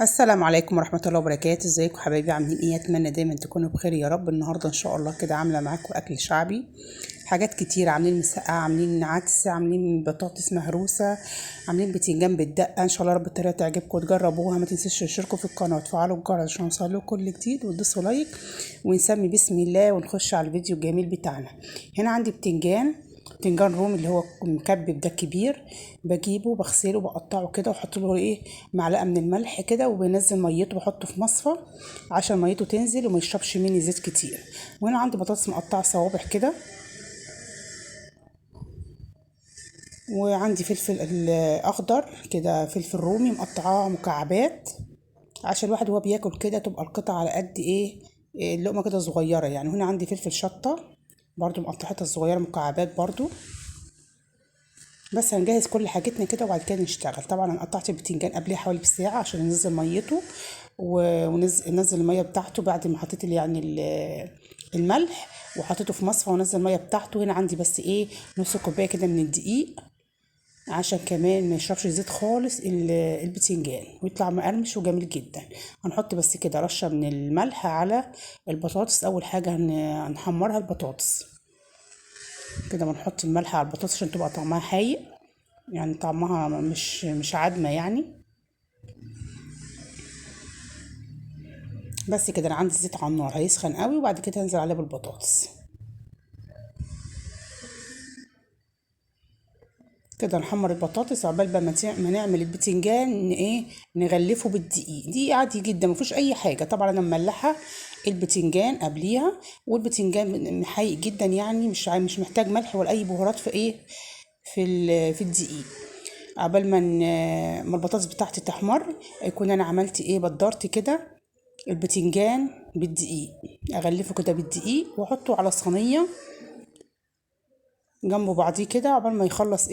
السلام عليكم ورحمة الله وبركاته. ازيكم حبايبي؟ عاملين ايه؟ اتمنى دايما تكونوا بخير يا رب. النهارده ان شاء الله كده عامله معاكم اكل شعبي، حاجات كتير. عاملين مسقعه، عاملين عدس، عاملين بطاطس مهروسه، عاملين بتنجان بالدقه. ان شاء الله رب الطريقه تعجبكم وتجربوها. ما تنسوش تشتركوا في القناه وتفعلوا الجرس عشان يوصلكوا كل جديد، وتدوسوا لايك ونسمي بسم الله ونخش على الفيديو الجميل بتاعنا. هنا عندي بتنجان رومي اللي هو مكبب ده كبير. بجيبه بغسله بقطعه كده واحط له معلقه من الملح كده، وبنزل ميته بحطه في مصفى عشان ميته تنزل وما يشربش مني زيت كتير. وهنا عندي بطاطس مقطعه صوابع كده، وعندي فلفل اخضر كده، فلفل رومي مقطعاه مكعبات عشان الواحد وهو بياكل كده تبقى القطعه على قد اللقمه كده صغيره يعني. هنا عندي فلفل شطه برضو مقطعتها صغيره مكعبات برضو. بس هنجهز كل حاجتنا كده وبعد كده نشتغل. طبعا انا قطعت البتنجان قبلها حوالي بساعه عشان انزل ميته، وننزل الميه بتاعته بعد ما حطيت الملح وحطيته في مصفى ونزل الميه بتاعته. هنا عندي بس نص كوبايه كده من الدقيق عشان كمان ما يشربش زيت خالص البتنجان ويطلع مقرمش وجميل جدا. هنحط بس كده رشه من الملح على البطاطس. اول حاجه هنحمرها البطاطس كده، بنحط الملح على البطاطس عشان تبقى طعمها حايق، يعني طعمها مش عدمة يعني. بس كده انا عندي زيت على النار هيسخن قوي، وبعد كده هنزل عليه بالبطاطس كده. نحمر البطاطس عقبال ما نعمل البتنجان نغلفه بالدقيق. دي عادي جدا مفيش اي حاجه. طبعا انا مملحه البتنجان قبليها، والبتنجان محيق جدا يعني مش محتاج ملح ولا اي بهارات في الدقيق. عقبال ما البطاطس بتاعتي تحمر يكون انا عملت بدرت كده البتنجان بالدقيق. اغلفه كده بالدقيق واحطه على صينيه جنبه بعضيه كده عقبال ما يخلص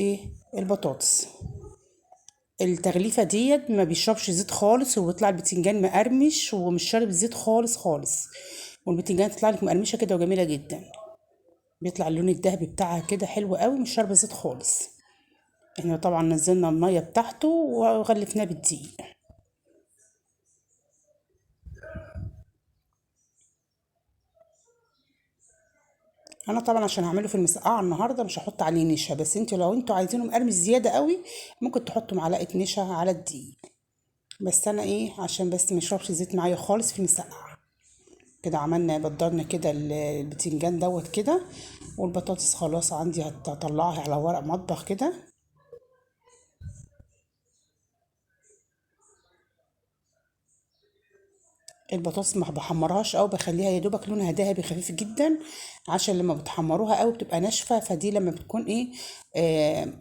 البطاطس. التغليفه ديت ما بيشربش زيت خالص، وبيطلع البتنجان مقرمش ومش شارب زيت خالص خالص، والبتنجان تطلع لك مقرمشه كده وجميله جدا. بيطلع اللون الذهبي بتاعها كده حلو قوي، مش شاربه زيت خالص. احنا طبعا نزلنا الميه بتاعته وغلفناه بالدقيق. انا طبعا عشان هعمله في المسقعه النهارده مش هحط عليه نشا، بس لو انتوا عايزينه مقرمش زياده قوي ممكن تحطوا معلقه نشا على الدقيق. بس انا عشان بس ما يشربش زيت معايا خالص في المسقعه. كده عملنا بدرنا كده البتنجان دوت كده، والبطاطس خلاص عندي هطلعها على ورق مطبخ كده. البطاطس ما بحمرهاش او بخليها يا دوبك لونها ذهبي خفيف جدا، عشان لما بتحمروها قوي بتبقى ناشفه. فدي لما بتكون آه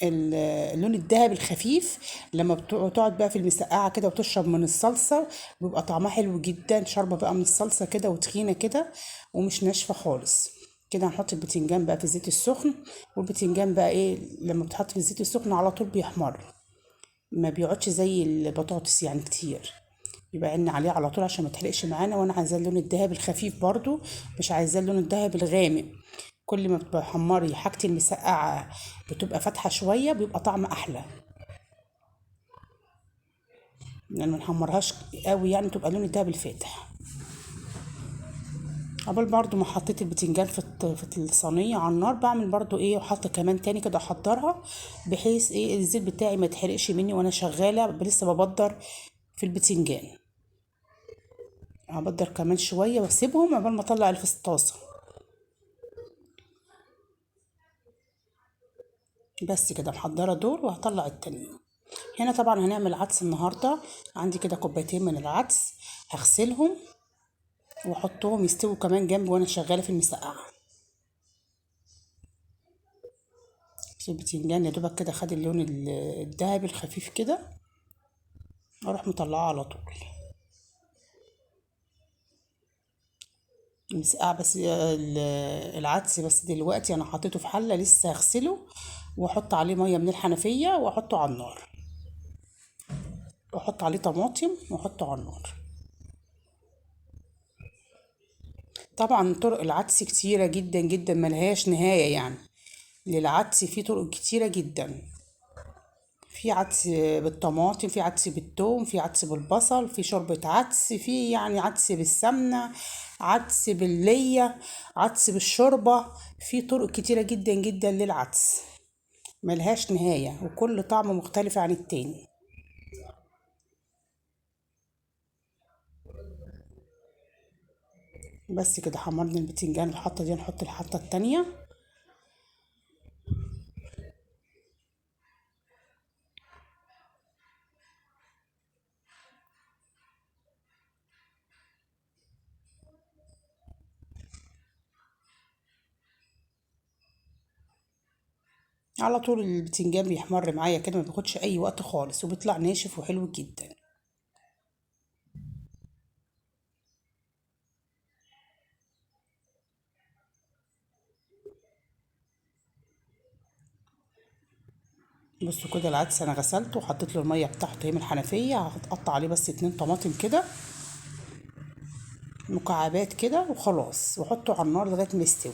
اللون الذهبي الخفيف، لما بتقعد بقى في المسقعه كده وتشرب من الصلصه بيبقى طعمها حلو جدا. شاربه بقى من الصلصه كده وتخينه كده ومش ناشفه خالص. كده هنحط البتنجان بقى في الزيت السخن. والبتنجان بقى لما بتحط في الزيت السخن على طول بيحمر، ما بيقعدش زي البطاطس يعني كتير. يبقى عنا عليه على طول عشان ما تحرقش معانا. وانا عايزاه اللون الذهبي الخفيف برضو، مش عايزاه اللون الذهبي الغامق. كل ما بتحمري حاجة المسقعة بتبقى فاتحة شوية بيبقى طعم احلى، يعني ما نحمرهاش قوي يعني تبقى لون الذهبي الفاتح. قبل برضو ما حطيت البتنجان في الصينية على النار بعمل برضو وحط كمان تاني كده احضرها، بحيث الزيت بتاعي ما يتحرقش مني وانا شغالة لسه ببدر في البتنجان. هبدر كمان شوية واسيبهم قبل ما اطلع اللي في الطاسة. بس كده محضرة دول وهطلع التانيين. هنا طبعا هنعمل عدس النهاردة. عندي كده كوبايتين من العدس، هغسلهم واحطهم يستووا كمان جنبي وانا شغالة في المسقعة. البتنجان يا دوبك كده خد اللون الذهبي الخفيف كده، اروح مطلعاه على طول. المسقعة بس العدس بس دلوقتي انا حطيته في حلة لسه هغسله، واحط عليه مية من الحنفية واحطه على النار، واحط عليه طماطم واحطه على النار. طبعا طرق العدس كتيرة جدا جدا ملهاش نهاية يعني. للعدس فيه طرق كتيرة جدا. في عدس بالطماطم، في عدس بالثوم، في عدس بالبصل، في شوربة عدس، في يعني عدس بالسمنة، عدس باللية، عدس بالشوربة. في طرق كتيرة جدا جدا للعدس، ملهاش نهاية، وكل طعم مختلف عن التاني. بس كده حمرنا البتنجان. الحطة دي نحط الحطة التانية. على طول البتنجان بيحمر معايا كده، ما بياخدش اي وقت خالص، وبيطلع ناشف وحلو جدا. بصوا كده العدس انا غسلته وحطيت له الميه بتاعته هي من الحنفيه. هقطع عليه بس 2 طماطم كده مكعبات كده وخلاص، واحطه على النار لغايه ما يستوي.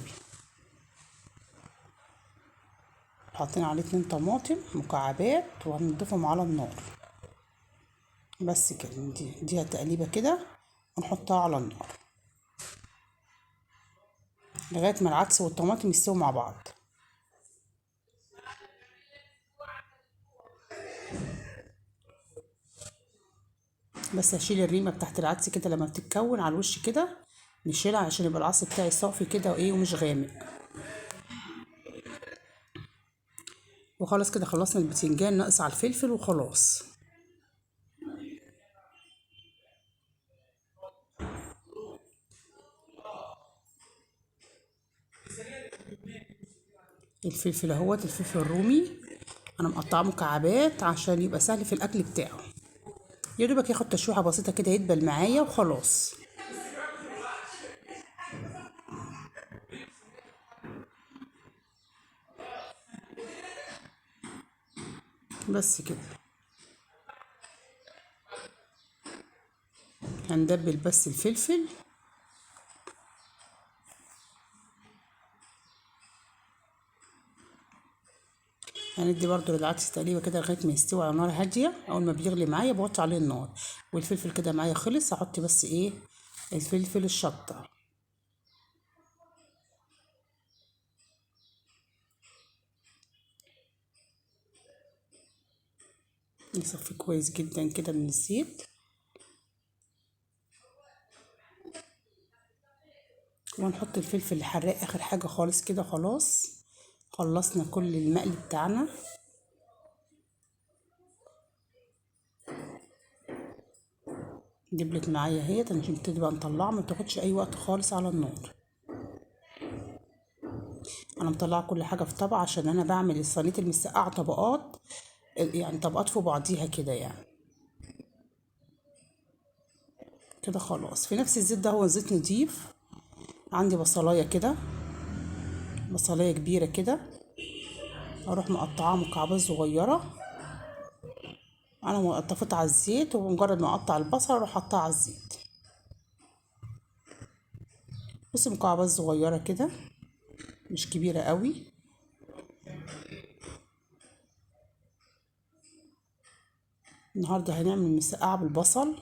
حاطين عليه 2 طماطم مكعبات وهنضيفهم على النار. بس كده دي تقليبه كده ونحطها على النار لغايه ما العدس والطماطم يستووا مع بعض. بس هشيل الريمه بتاعت العدس كده لما بتتكون على الوش كده، نشيلها عشان يبقى العدس بتاعي صافي كده وايه ومش غامق. وخلاص كده خلصنا البتنجان، ناقص على الفلفل وخلاص. الفلفل اهوت، الفلفل الرومي انا مقطعه مكعبات عشان يبقى سهل في الاكل بتاعه. يا دوبك ياخد تشويحه بسيطه كده يدبل معايا وخلاص. بس كده هندبل بس الفلفل. هندي برضو للعدس تقليبه كده لغايه ما يستوي على نار هاديه. اول ما بيغلي معايا بوطي عليه النار. والفلفل كده معايا خلص، هحط بس ايه الفلفل الشطه. نصفي كويس جدا كده من الزيت. ونحط الفلفل الحراق اخر حاجه خالص كده. خلاص خلصنا كل المقلي بتاعنا. دبلت معايا اهيت، عشان نبتدي بقى نطلعها، ما تاخدش اي وقت خالص على النار. انا مطلعه كل حاجه في طبق عشان انا بعمل صينيه المسقعه طبقات، يعني طبقات في بعضيها كده يعني. كده خلاص في نفس الزيت ده، هو زيت نضيف. عندي بصلايه كده، بصلايه كبيره كده، اروح مقطعاها مكعبات صغيره. انا طفيت على الزيت، ومجرد ما اقطع البصل اروح حطها على الزيت. بص مكعبات صغيره كده، مش كبيره قوي. النهارده هنعمل مسقعه بالبصل.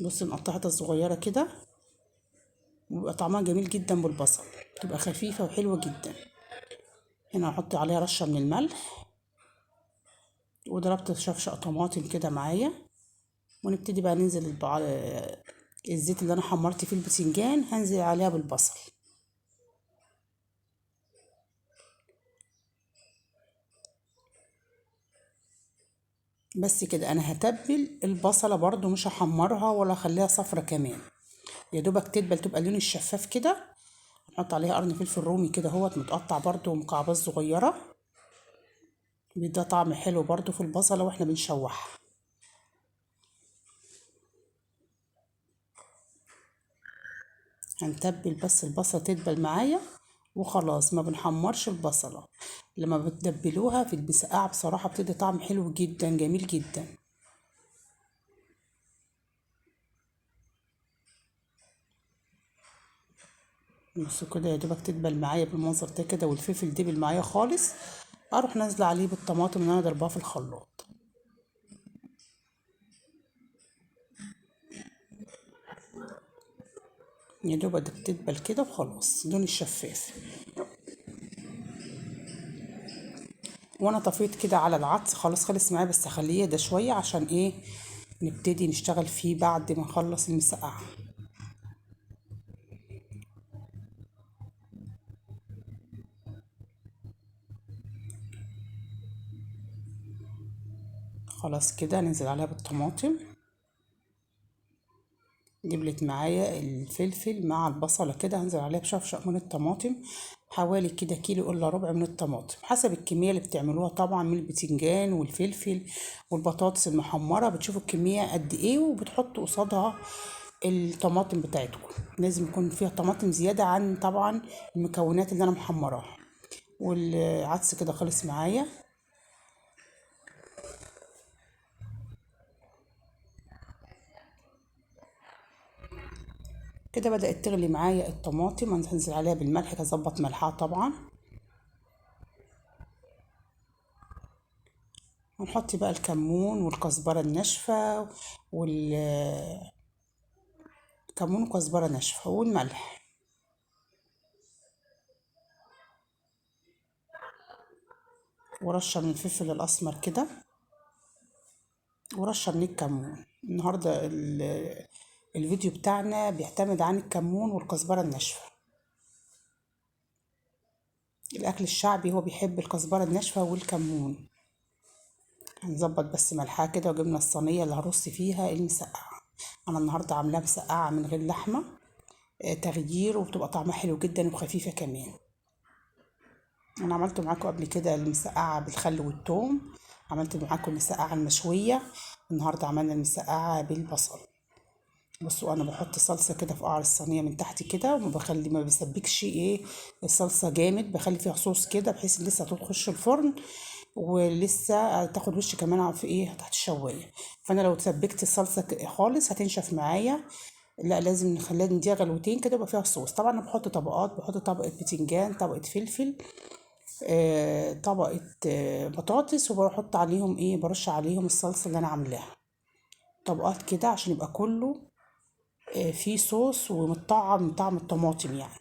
بص مقطعتها صغيره كده، وبيبقى طعمها جميل جدا بالبصل، بتبقى خفيفه وحلوه جدا. هنا هحط عليها رشه من الملح، وضربت شفشق طماطم كده معايا. ونبتدي بقى ننزل الزيت اللي انا حمرت فيه البتنجان هنزل عليها بالبصل. بس كده انا هتبل البصله برضو، مش هحمرها ولا اخليها صفرة كمان. يا دوبك تدبل تبقى لون الشفاف كده. نحط عليها قرن فلفل رومي كده اهوت متقطع برضو مكعبات صغيره، بيديها طعم حلو برضو في البصله واحنا بنشوحها. هنتبل بس البصله تدبل معايا وخلاص، ما بنحمرش البصله. لما بتدبلوها في المسقعه بصراحه بتدي طعم حلو جدا جميل جدا. بصوا كده يا دوبك تدبل معايا بالمنظر ده كده، والفلفل دبل معايا خالص. اروح نازله عليه بالطماطم اللي انا ضربها في الخلاط. يا دوب تتبل كده وخلاص، لون الشفاف. وانا طفيت كده على العدس، خلاص خلص معايا، بس هخليه يهدى شويه عشان ايه نبتدي نشتغل فيه بعد ما نخلص المسقعه. خلاص كده ننزل عليها بالطماطم. دبلت معايا الفلفل مع البصلة كده، هنزل عليها بشفشق من الطماطم، حوالي كده كيلو الا ربع من الطماطم، حسب الكمية اللي بتعملوها طبعا من البتنجان والفلفل والبطاطس المحمرة. بتشوفوا الكمية قد ايه وبتحطوا قصادها الطماطم بتاعتكم. لازم يكون فيها طماطم زيادة عن طبعا المكونات اللي انا محمراها. والعدس كده خلص معايا. كده بدأت تغلي معايا الطماطم، هنزل عليها بالملح، هظبط ملحها طبعا. هنحط بقى الكمون والكزبرة الناشفة والكمون وكزبرة ناشفة والملح، ورشة من الفلفل الأسمر كده، ورشة من الكمون. النهاردة الفيديو بتاعنا بيعتمد عن الكمون والكزبرة الناشفة. الأكل الشعبي هو بيحب الكزبرة الناشفة والكمون. هنظبط بس ملحها كده، وجبنا الصينية اللي هرص فيها المسقعة. أنا النهاردة عاملاها مسقعة من غير لحمة، تغيير، وبتبقى طعمها حلو جدا وخفيفة كمان. انا عملت معاكم قبل كده المسقعه بالخل والثوم، عملت معاكم المسقعه المشويه، النهارده عملنا المسقعه بالبصل. بصوا انا بحط صلصه كده في قعر الصينيه من تحت كده، وما بخلي ما بسبكش ايه الصلصه جامد، بخلي فيها صوص كده بحيث لسه هتخش الفرن ولسه تاخد وش كمان في ايه تحت الشوايه. فانا لو تسبكت الصلصه خالص هتنشف معايا، لا لازم نخليها نديها غلوتين كده يبقى فيها صوص. طبعا انا بحط طبقات، بحط طبقه بتنجان، طبقه فلفل، طبقة بطاطس، وبحط عليهم ايه برش عليهم الصلصة اللي انا عاملاها طبقات كده عشان يبقى كله فيه صوص ومتطعم من طعم الطماطم يعني.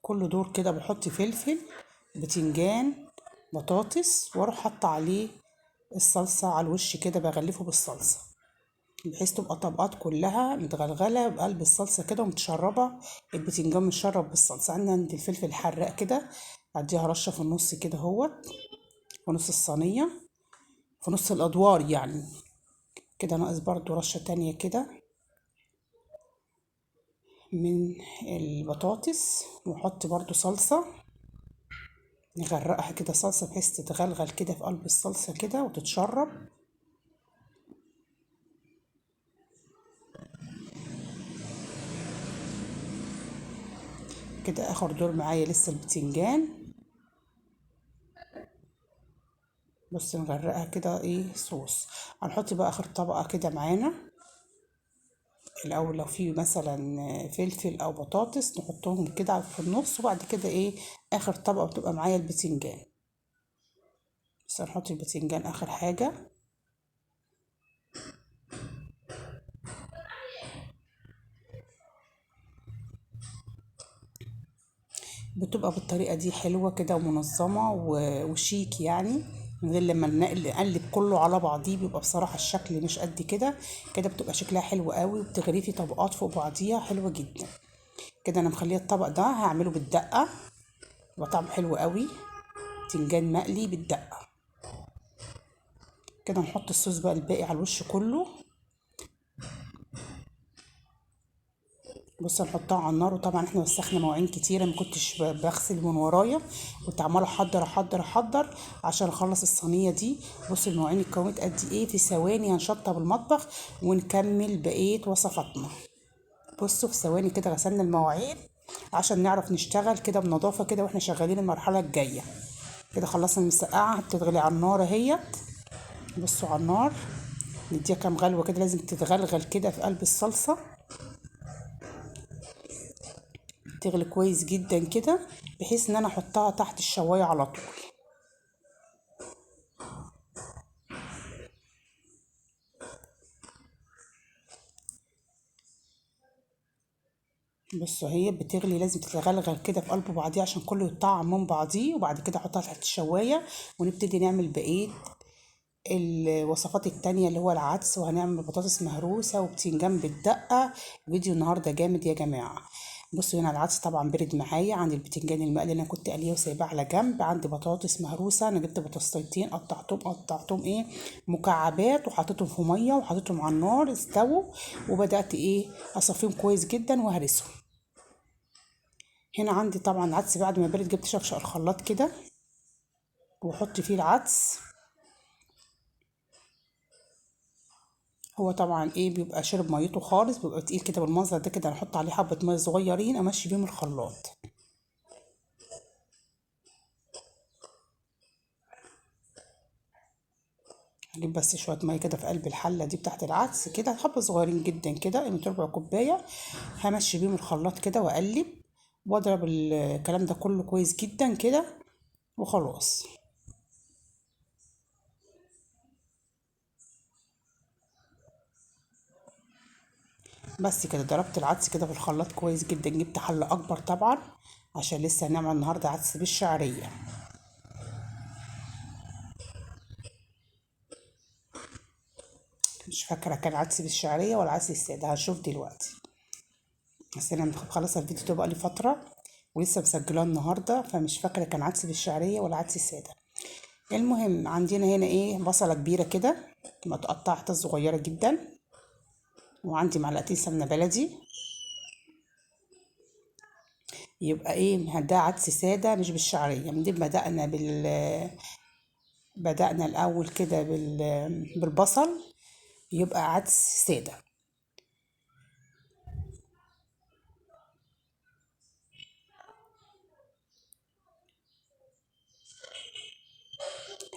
كل دور كده بحط فلفل، بتنجان، بطاطس، واروح حاطه عليه الصلصة على الوش كده، بغلفه بالصلصة بحيث تبقى طبقات كلها متغلغلة بقلب الصلصة كده ومتشربة. البتنجان متشرب بالصلصة. عندي الفلفل الحراق كده، اديها رشة في النص كده اهوت، في نص الصينية، في نص الأدوار يعني. كده ناقص برضو رشة تانية كده من البطاطس، وحط برضو صلصة، نغرقها كده صلصة بحيث تتغلغل كده في قلب الصلصة كده وتتشرب. كده اخر دور معايا لسه البتنجان. بص نغرقها كده ايه صوص. هنحط بقى اخر طبقة كده معانا. الاول لو في مثلا فلفل او بطاطس نحطهم كده في النص، وبعد كده ايه اخر طبقة بتبقى معايا البتنجان. بس هنحط البتنجان اخر حاجة. بتبقى بالطريقة دي حلوة كده ومنظمة وشيك يعني، من غير لما نقلب كله على بعضيه بيبقى بصراحة الشكل مش قد كده. كده بتبقى شكلها حلو قوي، وبتغرفي طبقات فوق بعضيها حلوة جدا. كده انا مخليه الطبق ده هعمله بالدقة، يبقى طعم حلو قوي، تنجان مقلي بالدقة. كده نحط الصوص بقى الباقي على الوش كله. بص نحطها على النار، وطبعا احنا وسخنا مواعين كتيره، ما كنتش بغسل من ورايا، كنت عماله احضر عشان اخلص الصينيه دي. بص المواعين اتكونت قد ايه، في ثواني هنشطب المطبخ ونكمل بقيه وصفاتنا. بصوا في ثواني كده غسلنا المواعين عشان نعرف نشتغل كده بنظافه كده واحنا شغالين المرحله الجايه. كده خلصنا المسقعه، بتتغلي على النار اهيت. بصوا على النار نديها كام غلوة كده، لازم تتغلغل كده في قلب الصلصة، تغلي كويس جدا كده، بحيث ان انا احطها تحت الشواية على طول. بصوا هي بتغلي، لازم تتغلغل كده في قلب بعضيه عشان كله يتطعم من بعضيه، وبعد كده احطها تحت الشواية ونبتدي نعمل بقية الوصفات التانية اللي هو العدس، وهنعمل بطاطس مهروسة وبتنجان بالدقة. فيديو النهاردة جامد يا جماعة. بصوا هنا العدس طبعا برد معايا، عندي البتنجان المقلي اللي انا كنت قليه وسايباه على جنب، عندي بطاطس مهروسة، انا جبت بطاطستين قطعتهم ايه مكعبات، وحطيتهم في مية وحطيتهم على النار استووا، وبدأت ايه اصفيهم كويس جدا وهرسهم. هنا عندي طبعا العدس بعد ما برد، جبت شفشق الخلاط كده واحط فيه العدس. هو طبعا ايه بيبقى شرب ميته خالص، بيبقى تقيل كده بالمنظر ده كده، نحط عليه حبة مية صغيرين امشي بيهم الخلاط. هجيب بس شوية مية كده في قلب الحلة دي بتاعت العدس كده، حبة صغيرين جدا كده، قيمة ربع كوباية. همشي بيهم الخلاط كده واقلب واضرب الكلام ده كله كويس جدا كده وخلاص. بس كده ضربت العدس كده في الخلاط كويس جدا، جبت حلة اكبر طبعا عشان لسه هنعمل النهارده عدس بالشعرية. مش فاكرة كان عدس بالشعرية ولا عدس السادة، هنشوف دلوقتي. بس انا خلاص الفيديو ده بقى لي فترة ولسه مسجلاه النهارده، فمش فاكرة كان عدس بالشعرية ولا عدس السادة. المهم عندنا هنا ايه بصلة كبيرة كده متقطعة حتت صغيرة جدا، وعندي معلقتين سمنة بلدي. يبقى ايه ده عدس سادة مش بالشعرية. من دي بدأنا الأول كده بالبصل، يبقى عدس سادة.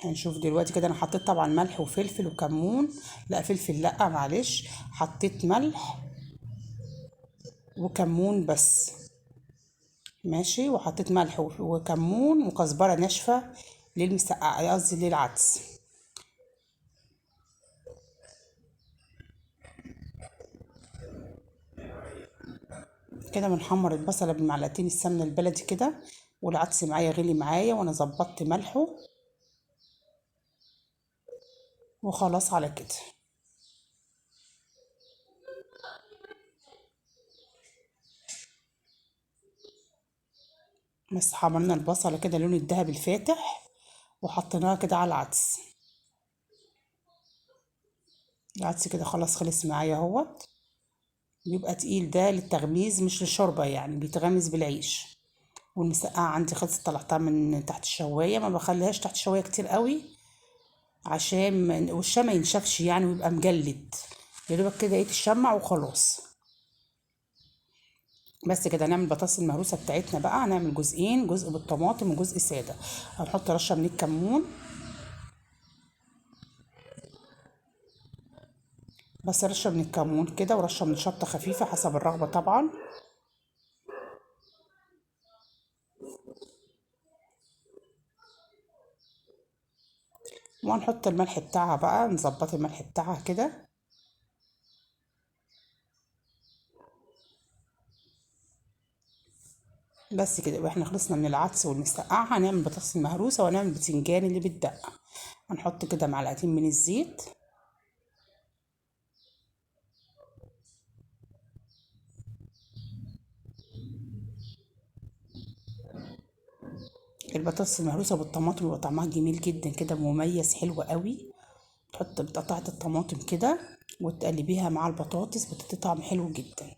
هنشوف دلوقتي كده. انا حطيت طبعا ملح وفلفل وكمون، لا فلفل لا معلش، حطيت ملح وكمون بس، ماشي، وحطيت ملح وكمون وكزبرة ناشفة للمسقعة، قصدي للعدس. كده بنحمر البصلة بمعلقتين السمنة البلدي كده، والعدس معايا غلي معايا وانا ظبطت ملحه، وخلاص على كده. بس حمرنا البصلة كده لون الذهبي الفاتح، وحطيناها كده على العدس. العدس كده خلاص خلص معايا اهوت. بيبقى تقيل ده للتغميز مش للشوربة، يعني بيتغمز بالعيش. والمسقعة عندي خلصت، طلعتها من تحت الشواية، ما بخليهاش تحت الشواية كتير قوي عشان وشها ما ينشفش يعني ويبقى مجلد، يا دوبك كده ايه تشمع وخلاص. بس كده هنعمل البطاطس المهروسه بتاعتنا بقى، هنعمل جزئين، جزء بالطماطم وجزء ساده. هنحط رشه من الكمون، بس رشه من الكمون كده ورشه من شطه خفيفه حسب الرغبه طبعا. وهنحط الملح بتاعها بقى، نظبط الملح بتاعها كده. بس كده يبقى احنا خلصنا من العدس والمسقعه. هنعمل البطاطس المهروسه وهنعمل البتنجان اللي بالدقه. هنحط كده معلقتين من الزيت، البطاطس المهروسه بالطماطم بيبقى طعمها جميل جدا كده، مميز حلو قوي. تحط بتقطعة الطماطم كده وتقلبيها مع البطاطس، بتدي طعم حلو جدا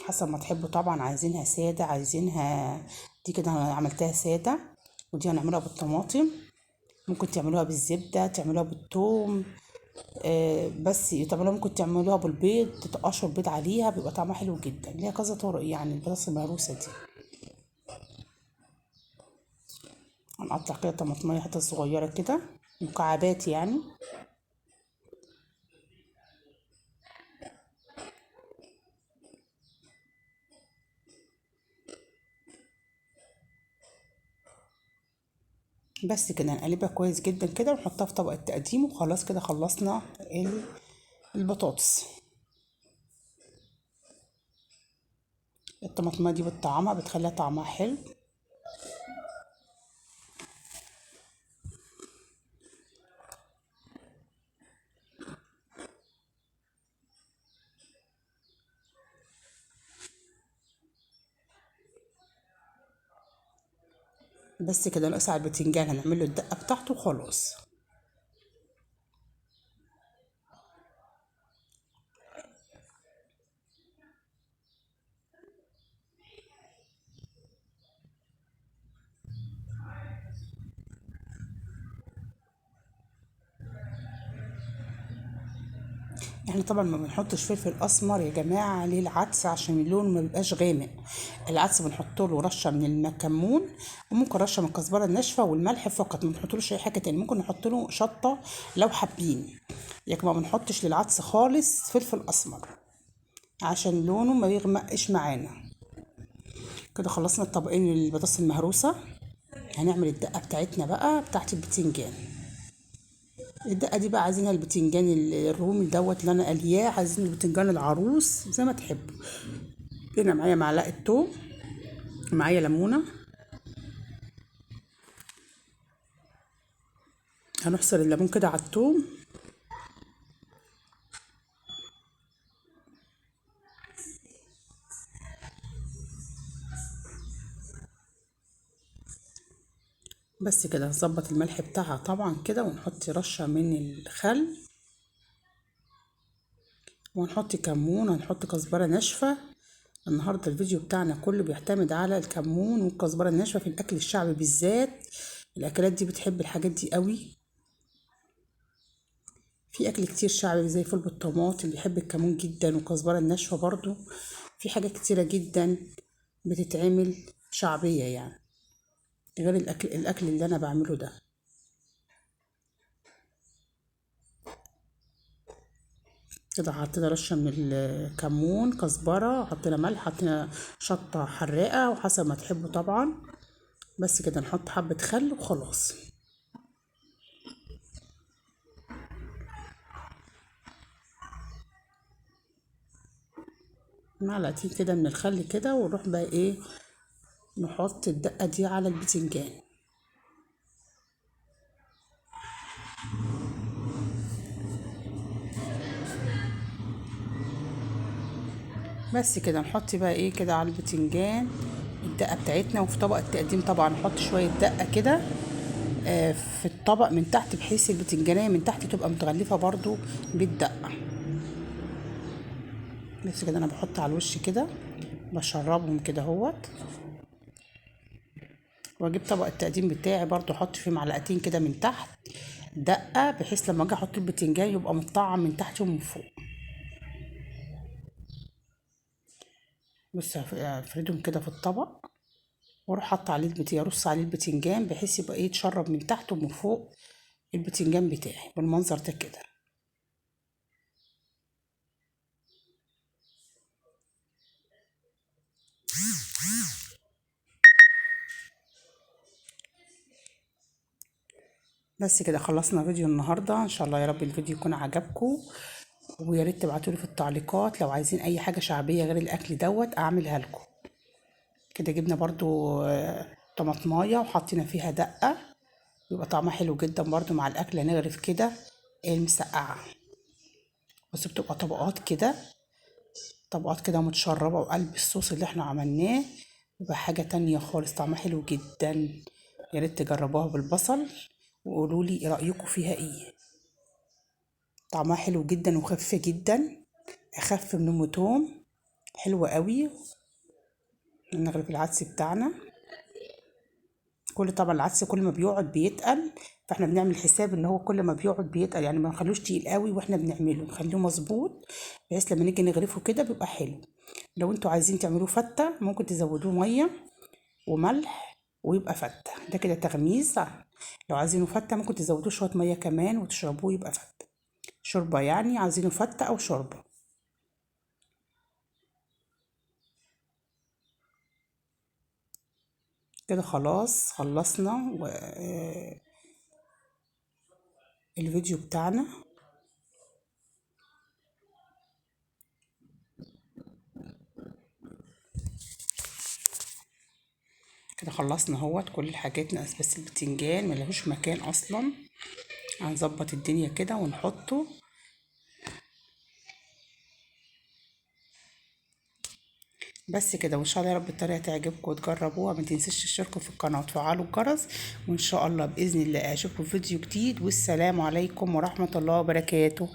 حسب ما تحبوا طبعا. عايزينها سادة عايزينها، دي كده انا عملتها سادة، ودي هنعملها بالطماطم. ممكن تعملوها بالزبدة، تعملوها بالثوم، بس تعملوها، ممكن تعملوها بالبيض، تقشروا البيض عليها بيبقى طعمها حلو جدا. ليها كذا طرق يعني البطاطس المهروسة دي. هنقطع كده طماطمية حتت صغيرة كده، مكعبات يعني. بس كده نقلبها كويس جدا كده ونحطها في طبق التقديم، وخلاص كده خلصنا البطاطس. الطماطمية دي بتطعمها، بتخليها طعمها حلو. بس كده ناقص على البتنجان هنعمل له الدقة بتاعته وخلاص. احنا طبعا ما بنحطش فلفل اسمر يا جماعه عليه العدس عشان اللون ما بيبقاش غامق. العدس بنحط له رشه من الكمون، وممكن رشه من الكزبره الناشفه والملح فقط، ما بنحطلوش اي حاجه تاني. ممكن نحط له شطه لو حابين، لكن ما بنحطش للعدس خالص فلفل اسمر عشان لونه ما يغمقش معانا. كده خلصنا الطبقين البطاطس المهروسه. هنعمل الدقه بتاعتنا بقى بتاعت البتنجان. الدقه دي بقى عايزينها البتنجان الرومي دوت اللي انا قلياه، عايزين البتنجان العروس زي ما تحبوا. هنا معايا معلقه توم، معايا ليمونه، هنحصر الليمون كده على التوم. بس كده نظبط الملح بتاعها طبعا كده، ونحط رشه من الخل، ونحط كمون، ونحط كزبره ناشفه. النهارده الفيديو بتاعنا كله بيعتمد على الكمون والكزبره الناشفه في الاكل الشعبي بالذات. الاكلات دي بتحب الحاجات دي قوي. في اكل كتير شعبي زي فول بالطماطم بيحب الكمون جدا والكزبره الناشفه برضو. في حاجات كتيره جدا بتتعمل شعبيه يعني، غير الاكل اللي انا بعمله ده. كده حطينا رشه من الكمون، كزبره، حطينا ملح، حطينا شطه حراقه وحسب ما تحبوا طبعا. بس كده نحط حبه خل وخلاص. معلقتين كده من الخل كده، ونروح بقى ايه، نحط الدقه دي على البتنجان. بس كده نحط بقى ايه كده على البتنجان الدقه بتاعتنا. وفي طبق التقديم طبعا نحط شويه دقه كده في الطبق من تحت، بحيث البتنجانيه من تحت تبقى متغلفه برضو بالدقه. بس كده انا بحط على الوش كده، بشربهم كده اهوت. واجيب طبق التقديم بتاعي برضو احط فيه معلقتين كده من تحت دقه، بحيث لما اجي احط البتنجان يبقى متطعم من تحت ومن فوق. بص افردهم كده في الطبق، واروح حاطه عليه ارص عليه البتنجان، بحيث يبقى ايه يتشرب من تحت ومن فوق البتنجان بتاعي بالمنظر ده كده. بس كده خلصنا فيديو النهارده. ان شاء الله يا رب الفيديو يكون عجبكم، ويا ريت تبعتولي في التعليقات لو عايزين اي حاجه شعبيه غير الاكل دوت اعملها لكم. كده جبنا برضو طماطمايه وحطينا فيها دقه، بيبقى طعمها حلو جدا برضو مع الاكل. هنغرف كده المسقعه، بس بتبقى طبقات كده، طبقات كده متشربه، وقلب الصوص اللي احنا عملناه بيبقى حاجه تانية خالص، طعمها حلو جدا. يا ريت تجربوها بالبصل وقولوا لي ايه رايكم فيها ايه. طعمها حلو جدا وخفيفه جدا، اخف من ام توم، حلوه قوي. نغرف العدس بتاعنا. طبعا العدس كل ما بيقعد بيتقل، فاحنا بنعمل حساب ان هو كل ما بيقعد بيتقل، يعني ما نخلوش تقيل قوي واحنا بنعمله، نخليه مظبوط بحيث لما نيجي نغرفه كده بيبقى حلو. لو انتوا عايزين تعملوه فته ممكن تزودوه ميه وملح ويبقى فته، ده كده تغميز. لو عايزينه فته ممكن تزودوه شويه ميه كمان وتشربوه يبقى فته، شوربه يعني، عايزينه فته او شوربه. كده خلاص خلصنا الفيديو بتاعنا. كده خلصنا اهوت كل الحاجات، ناقص بس البتنجان ملهوش مكان اصلا. هنظبط الدنيا كده ونحطه بس كده. وان شاء الله يا رب الطريقه تعجبكم وتجربوها. ما تنسوش تشتركوا في القناه وتفعلوا الجرس، وان شاء الله باذن الله اشوفكم في فيديو جديد. والسلام عليكم ورحمه الله وبركاته.